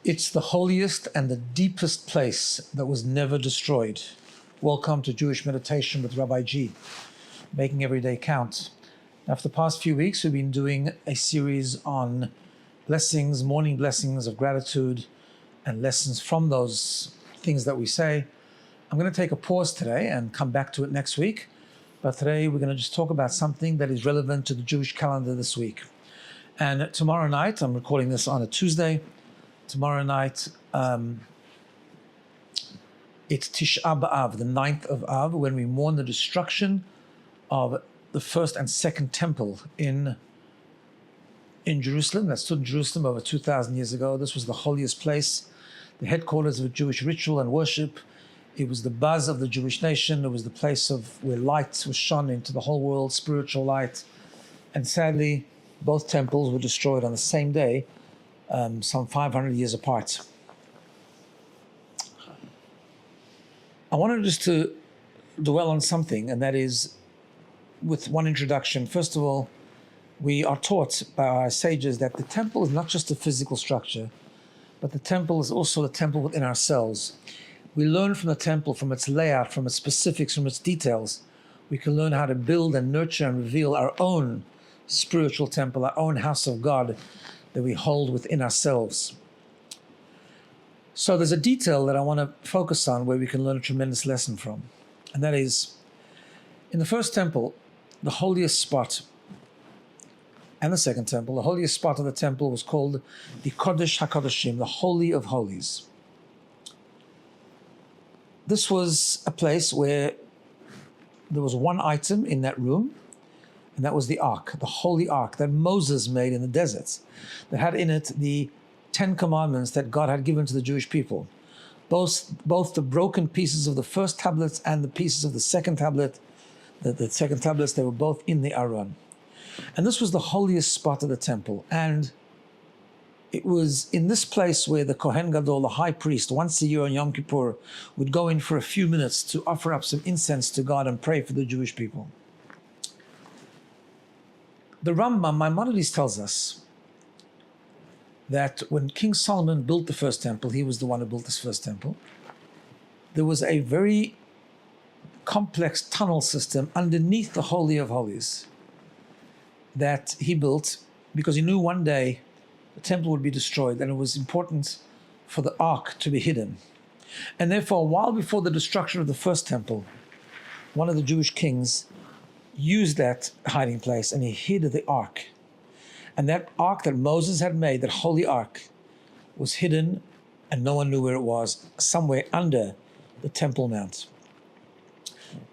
It's the holiest and the deepest place that was never destroyed. Welcome to Jewish Meditation with Rabbi G, making every day count. Now, for the past few weeks, we've been doing a series on blessings, morning blessings of gratitude, and lessons from those things that we say. I'm going to take a pause today and come back to it next week. But today we're going to just talk about something that is relevant to the Jewish calendar this week. And tomorrow night, I'm recording this on a Tuesday. Tomorrow night, it's Tisha B'Av, the 9th of Av, when we mourn the destruction of the first and second temple in Jerusalem, that stood in Jerusalem over 2,000 years ago. This was the holiest place, the headquarters of Jewish ritual and worship. It was the buzz of the Jewish nation. It was the place where light was shone into the whole world, spiritual light. And sadly, both temples were destroyed on the same day, some 500 years apart. I wanted just to dwell on something, and that is with one introduction. First of all, we are taught by our sages that the temple is not just a physical structure, but the temple is also the temple within ourselves. We learn from the temple, from its layout, from its specifics, from its details. We can learn how to build and nurture and reveal our own spiritual temple, our own house of God that we hold within ourselves. So there's a detail that I want to focus on where we can learn a tremendous lesson from. And that is, in the first temple, the holiest spot, and the second temple, the holiest spot of the temple was called the Kodesh HaKodeshim, the Holy of Holies. This was a place where there was one item in that room, and that was the ark, the holy ark that Moses made in the desert, that had in it the 10 commandments that God had given to the Jewish people. Both the broken pieces of the first tablets and the pieces of the second tablet, the second tablets, they were both in the Aron. And this was the holiest spot of the temple. And it was in this place where the Kohen Gadol, the high priest, once a year on Yom Kippur, would go in for a few minutes to offer up some incense to God and pray for the Jewish people. The Rambam, Maimonides, tells us that when King Solomon built the first temple, he was the one who built this first temple, there was a very complex tunnel system underneath the Holy of Holies that he built because he knew one day the temple would be destroyed, and it was important for the ark to be hidden. And therefore, a while before the destruction of the first temple, one of the Jewish kings used that hiding place and he hid the ark. And that ark that Moses had made, that holy ark, was hidden and no one knew where it was, somewhere under the Temple Mount.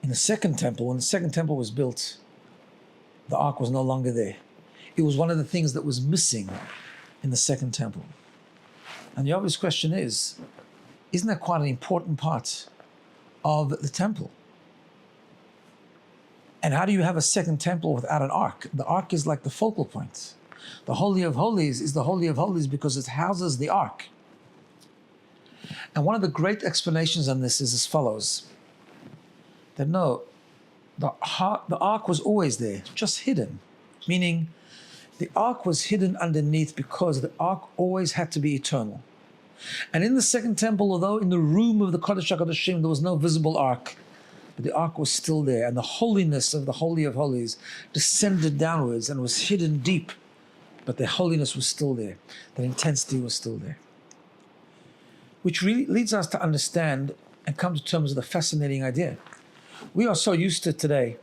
In the second temple, when the second temple was built, the ark was no longer there. It was one of the things that was missing in the second temple. And the obvious question is, isn't that quite an important part of the temple? And how do you have a second temple without an ark? The ark is like the focal point. The Holy of Holies is the Holy of Holies because it houses the ark. And one of the great explanations on this is as follows, that no, the ark was always there, just hidden, meaning the ark was hidden underneath because the ark always had to be eternal. And in the second temple, although in the room of the Kodesh HaKodeshim there was no visible ark, but the ark was still there, and the holiness of the Holy of Holies descended downwards and was hidden deep, but the holiness was still there, that intensity was still there. Which really leads us to understand and come to terms with a fascinating idea. We are so used to today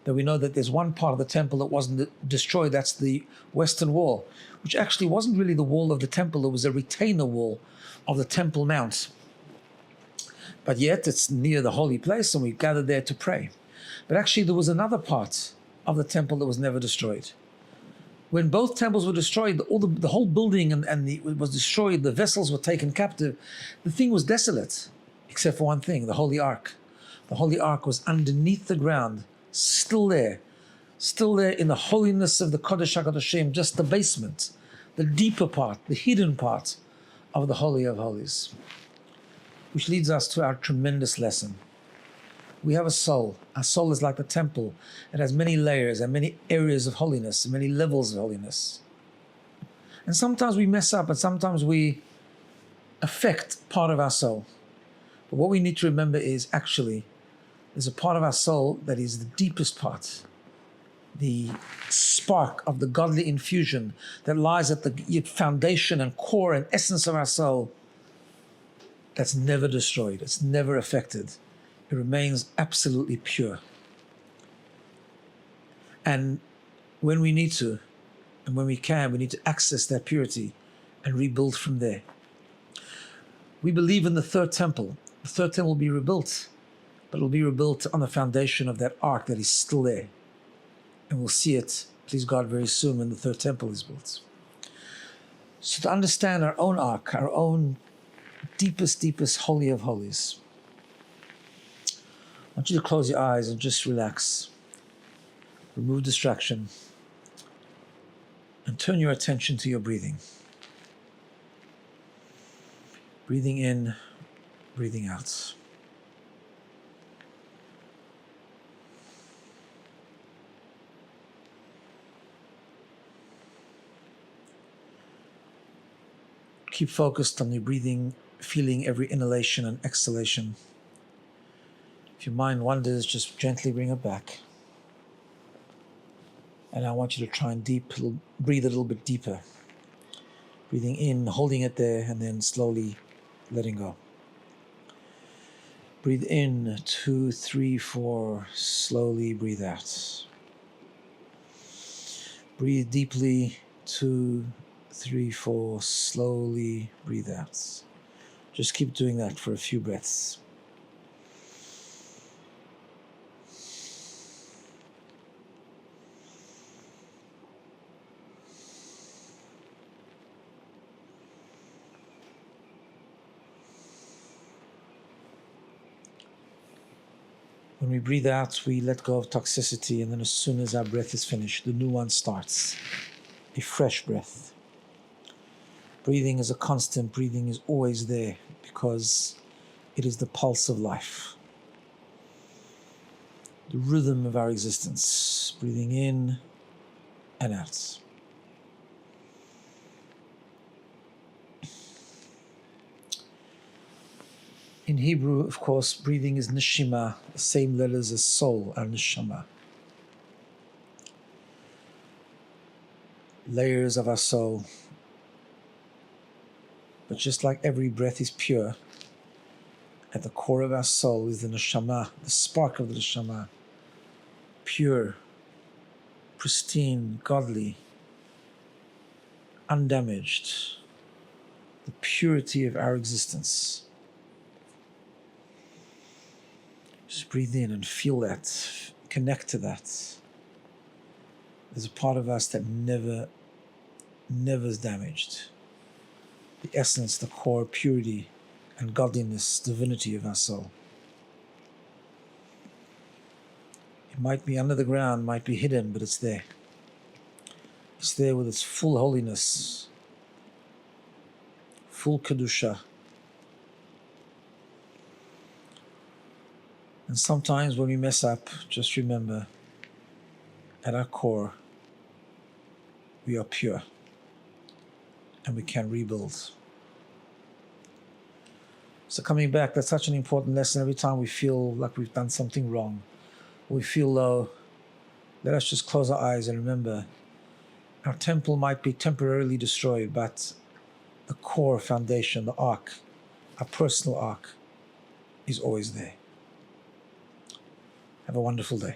that we know that there's one part of the temple that wasn't destroyed, that's the Western Wall, which actually wasn't really the wall of the temple, it was a retainer wall of the Temple Mount. But yet it's near the holy place and we gathered there to pray. But actually there was another part of the temple that was never destroyed. When both temples were destroyed, the whole building it was destroyed, the vessels were taken captive, the thing was desolate, except for one thing, the Holy Ark. The Holy Ark was underneath the ground, still there in the holiness of the Kodesh HaKodeshim, just the basement, the deeper part, the hidden part of the Holy of Holies. Which leads us to our tremendous lesson. We have a soul. Our soul is like the temple. It has many layers and many areas of holiness and many levels of holiness. And sometimes we mess up and sometimes we affect part of our soul. But what we need to remember is actually there's a part of our soul that is the deepest part, the spark of the godly infusion that lies at the foundation and core and essence of our soul, that's never destroyed, it's never affected. It remains absolutely pure. And when we need to, and when we can, we need to access that purity and rebuild from there. We believe in the third temple. The third temple will be rebuilt, but it will be rebuilt on the foundation of that ark that is still there. And we'll see it, please God, very soon when the third temple is built. So to understand our own ark, our own deepest, deepest holy of holies, I want you to close your eyes and just relax. Remove distraction and turn your attention to your breathing. Breathing in, breathing out. Keep focused on your breathing, feeling every inhalation and exhalation. If your mind wanders, just gently bring it back. And I want you to try and breathe a little bit deeper. Breathing in, holding it there, and then slowly letting go. Breathe in, 2, 3, 4, slowly breathe out. Breathe deeply, 2, 3, 4, slowly breathe out. Just keep doing that for a few breaths. When we breathe out, we let go of toxicity, and then as soon as our breath is finished, the new one starts. A fresh breath. Breathing is a constant. Breathing is always there because it is the pulse of life. The rhythm of our existence. Breathing in and out. In Hebrew, of course, breathing is neshima, the same letters as soul, or neshama. Layers of our soul. But just like every breath is pure, at the core of our soul is the neshama, the spark of the neshama. Pure, pristine, godly, undamaged. The purity of our existence. Just breathe in and feel that, connect to that. There's a part of us that never is damaged. The essence, the core, purity, and godliness, divinity of our soul. It might be under the ground, might be hidden, but it's there. It's there with its full holiness, full kedusha. And sometimes when we mess up, just remember, at our core, we are pure. And we can rebuild. So coming back, that's such an important lesson. Every time we feel like we've done something wrong, we feel low, let us just close our eyes and remember, our temple might be temporarily destroyed, but the core foundation, the ark, our personal ark, is always there. Have a wonderful day.